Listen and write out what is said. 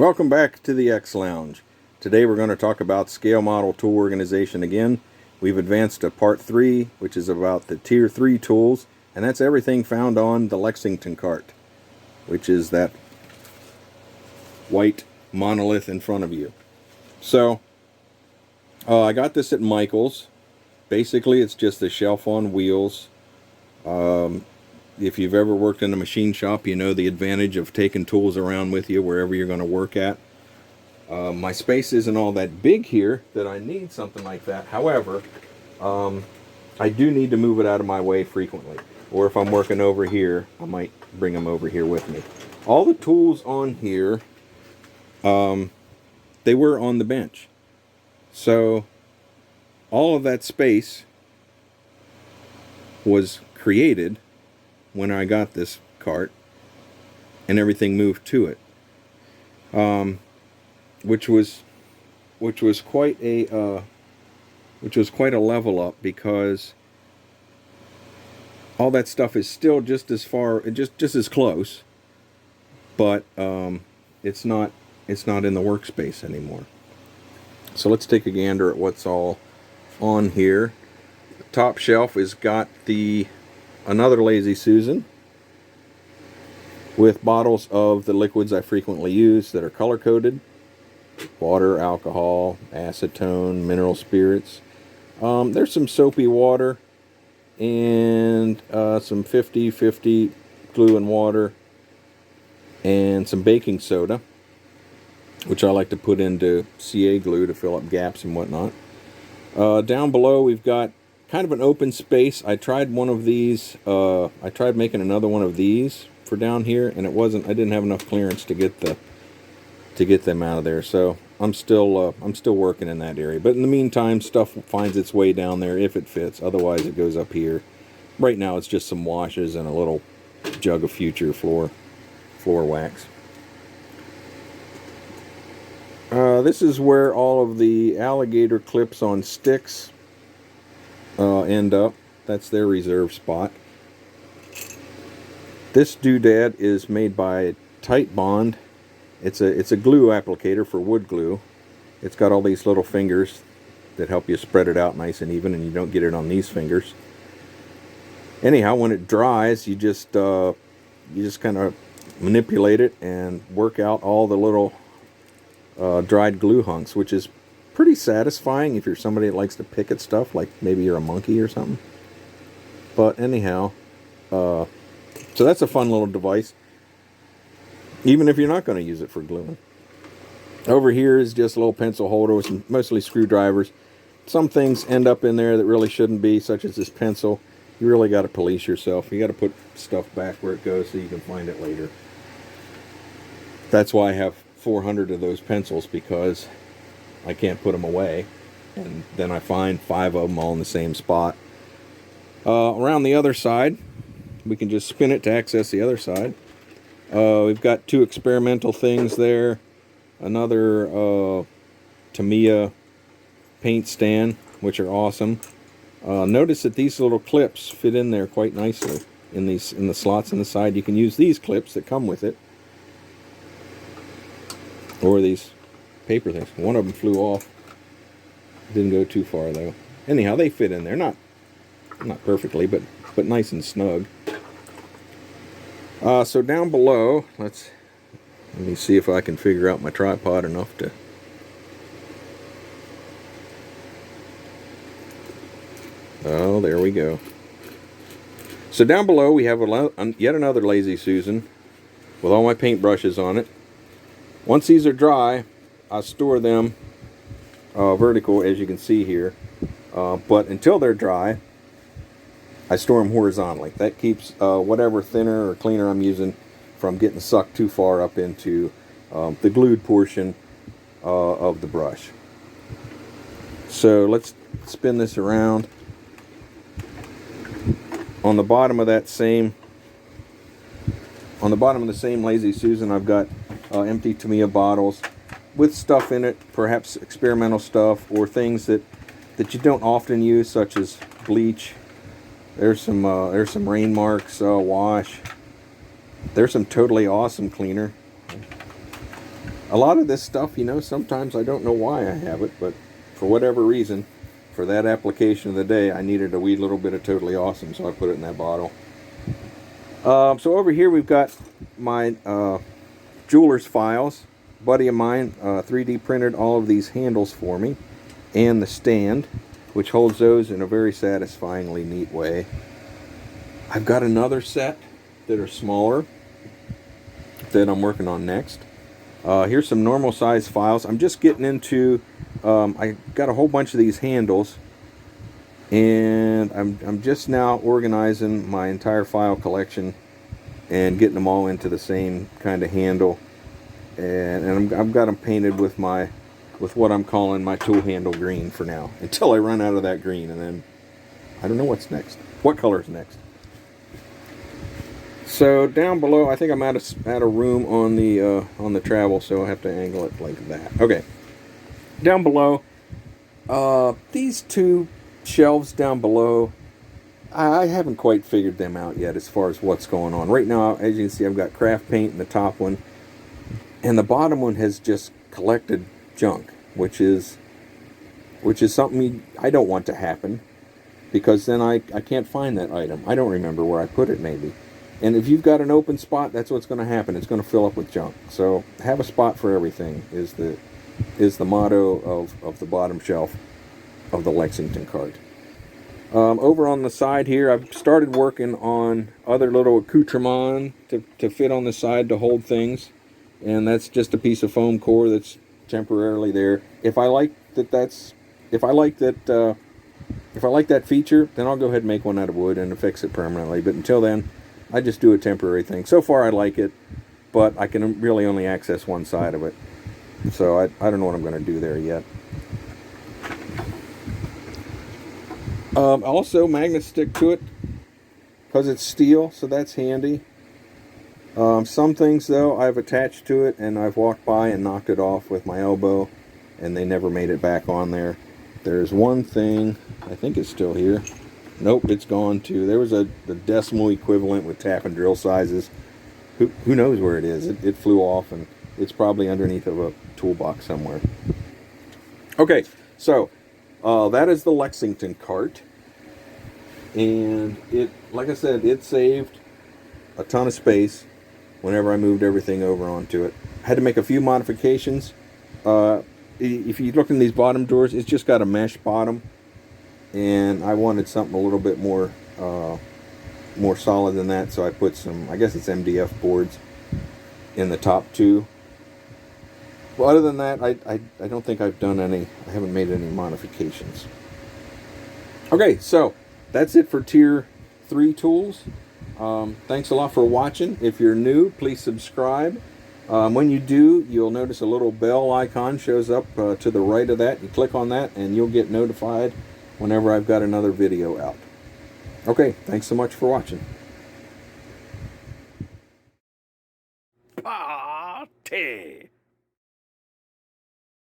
Welcome back to the X Lounge. Today we're going to talk about scale model tool organization again. We've advanced to part 3, which is about the tier 3 tools, and that's everything found on the Lexington Cart, which is that white monolith in front of you. So I got this at Michael's. Basically it's just a shelf on wheels. If you've ever worked in a machine shop, you know the advantage of taking tools around with you wherever you're going to work at. My space isn't all that big here that I need something like that. However, I do need to move it out of my way frequently. Or if I'm working over here, I might bring them over here with me. All the tools on here, they were on the bench. So all of that space was created when I got this cart, and everything moved to it, which was quite a level up, because all that stuff is still just as far, just as close, but it's not in the workspace anymore. So let's take a gander at what's all on here. The top shelf has got another Lazy Susan with bottles of the liquids I frequently use that are color-coded: water, alcohol, acetone, mineral spirits. There's some soapy water and some 50-50 glue and water and some baking soda, which I like to put into CA glue to fill up gaps and whatnot. Down below we've got kind of an open space. I tried one of these. I tried making another one of these for down here, and I didn't have enough clearance to get them out of there. So I'm still working in that area. But in the meantime, stuff finds its way down there if it fits. Otherwise, it goes up here. Right now, it's just some washes and a little jug of Future floor wax. This is where all of the alligator clips on sticks end up. That's their reserve spot. This doodad is made by Tight Bond. It's a glue applicator for wood glue. It's got all these little fingers that help you spread it out nice and even, and you don't get it on these fingers. Anyhow, when it dries, you just kind of manipulate it and work out all the little dried glue hunks, which is pretty satisfying if you're somebody that likes to pick at stuff, like maybe you're a monkey or something. But anyhow, so that's a fun little device, even if you're not going to use it for gluing. Over here is just a little pencil holder with mostly screwdrivers. Some things end up in there that really shouldn't be, such as this pencil. You really got to police yourself. You got to put stuff back where it goes so you can find it later. That's why I have 400 of those pencils, because I can't put them away, and then I find 5 of them all in the same spot. Around the other side, we can just spin it to access the other side. We've got 2 experimental things there. Another Tamiya paint stand, which are awesome. Notice that these little clips fit in there quite nicely in the slots in the side. You can use these clips that come with it, or these paper things. One of them flew off. Didn't go too far though. Anyhow, they fit in there. Not perfectly, but nice and snug. So down below, let me see if I can figure out my tripod enough to. Oh, there we go. So down below we have yet another Lazy Susan with all my paintbrushes on it. Once these are dry, I store them vertical, as you can see here. But until they're dry, I store them horizontally. That keeps whatever thinner or cleaner I'm using from getting sucked too far up into the glued portion of the brush. So let's spin this around. On the bottom of the same Lazy Susan, I've got empty Tamiya bottles with stuff in it, perhaps experimental stuff or things that you don't often use, such as bleach. There's some rain marks wash. There's some totally awesome cleaner. A lot of this stuff, you know, sometimes I don't know why I have it, but for whatever reason, for that application of the day, I needed a wee little bit of Totally Awesome, so I put it in that bottle. So over here we've got my jeweler's files. A buddy of mine 3D printed all of these handles for me, and the stand, which holds those in a very satisfyingly neat way. I've got another set that are smaller that I'm working on next. Here's some normal size files. I'm just getting into, I got a whole bunch of these handles, and I'm just now organizing my entire file collection and getting them all into the same kind of handle. And I've got them painted with what I'm calling my tool handle green for now, until I run out of that green, and then I don't know what's next. What color is next? So down below, I think I'm out of room on the travel, so I have to angle it like that. Okay. Down below, these two shelves down below, I haven't quite figured them out yet as far as what's going on. Right now, as you can see, I've got craft paint in the top one, and the bottom one has just collected junk, which is something I don't want to happen, because then I can't find that item. I don't remember where I put it, maybe. And if you've got an open spot, that's what's going to happen. It's going to fill up with junk. So have a spot for everything is the motto of the bottom shelf of the Lexington Cart. Over on the side here, I've started working on other little accoutrements to fit on the side to hold things. And that's just a piece of foam core that's temporarily there. If I like that feature, then I'll go ahead and make one out of wood and affix it permanently. But until then, I just do a temporary thing. So far I like it, but I can really only access one side of it. So I don't know what I'm going to do there yet. Also, magnets stick to it because it's steel, so that's handy. Some things, though, I've attached to it, and I've walked by and knocked it off with my elbow, and they never made it back on there. There's one thing, I think it's still here. Nope, it's gone too. There was the decimal equivalent with tap and drill sizes. Who knows where it is? It flew off, and it's probably underneath of a toolbox somewhere. Okay, so that is the Lexington Cart. And it, like I said, it saved a ton of space whenever I moved everything over onto it. I had to make a few modifications. If you look in these bottom drawers, it's just got a mesh bottom. And I wanted something a little bit more solid than that, so I put some, I guess it's MDF boards in the top two. Well, other than that, I don't think I've done any, I haven't made any modifications. Okay, so that's it for Tier 3 tools. Thanks a lot for watching. If you're new, please subscribe. When you do, you'll notice a little bell icon shows up to the right of that. You click on that, and you'll get notified whenever I've got another video out. Okay, thanks so much for watching. Party!